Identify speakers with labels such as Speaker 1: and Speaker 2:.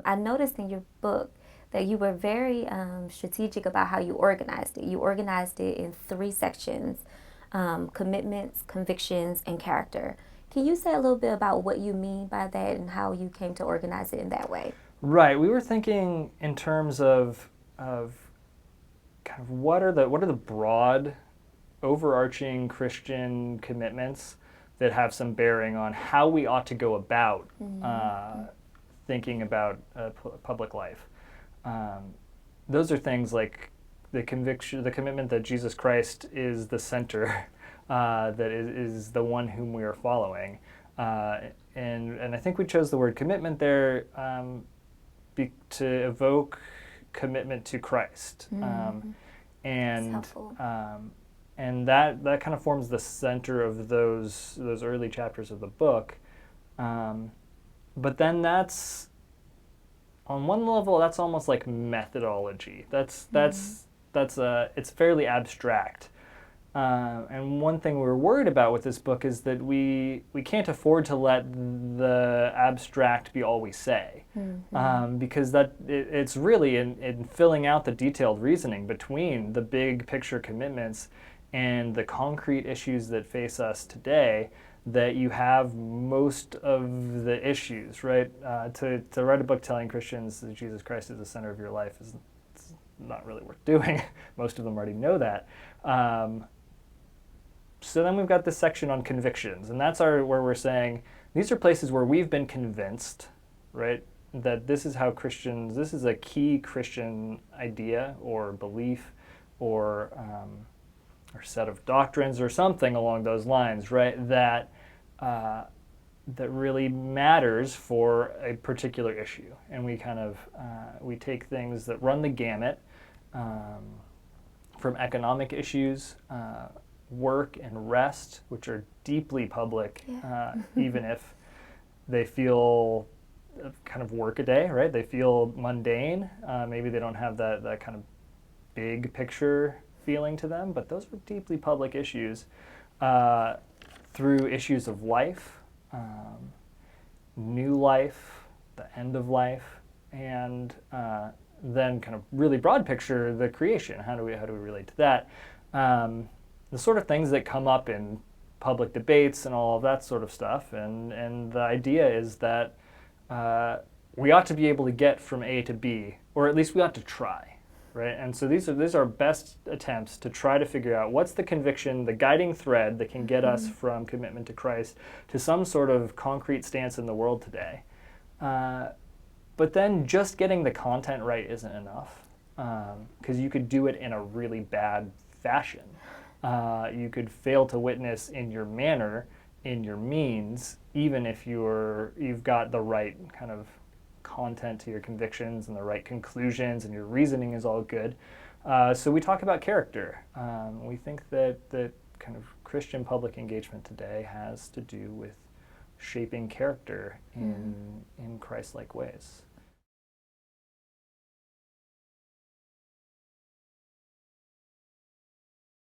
Speaker 1: I noticed in your book that you were very strategic about how you organized it. You organized it in three sections: commitments, convictions, and character. Can you say a little bit about what you mean by that and how you came to organize it in that way?
Speaker 2: Right. We were thinking in terms of kind of what are the broad, overarching Christian commitments that have some bearing on how we ought to go about thinking about public life. Um, those are things like the conviction, the commitment that Jesus Christ is the center, that is the one whom we are following. Uh, and I think we chose the word commitment there to evoke commitment to Christ.
Speaker 1: That's
Speaker 2: And
Speaker 1: helpful.
Speaker 2: and that kind of forms the center of those early chapters of the book. But then that's on one level that's almost like methodology. That's it's fairly abstract. And one thing we're worried about with this book is that we can't afford to let the abstract be all we say, because it's really in filling out the detailed reasoning between the big picture commitments and the concrete issues that face us today that you have most of the issues, right? To write a book telling Christians that Jesus Christ is the center of your life is not really worth doing. Most of them already know that. So then we've got this section on convictions, and that's where we're saying these are places where we've been convinced, right, that this is how Christians, this is a key Christian idea or belief or set of doctrines or something along those lines, right, that that really matters for a particular issue. And we kind of we take things that run the gamut from economic issues, work and rest, which are deeply public, even if they feel kind of work a day, right? They feel mundane. Maybe they don't have that kind of big picture feeling to them, but those are deeply public issues through issues of life, new life, the end of life, and then kind of really broad picture, the creation. How do we relate to that? The sort of things that come up in public debates and all of that sort of stuff. And the idea is that we ought to be able to get from A to B, or at least we ought to try, right? And so these are our best attempts to try to figure out what's the conviction, the guiding thread that can get us from commitment to Christ to some sort of concrete stance in the world today. But then just getting the content right isn't enough, because you could do it in a really bad fashion. You could fail to witness in your manner, in your means, even if you've got the right kind of content to your convictions and the right conclusions and your reasoning is all good. So we talk about character. We think that kind of Christian public engagement today has to do with shaping character in Christ-like ways.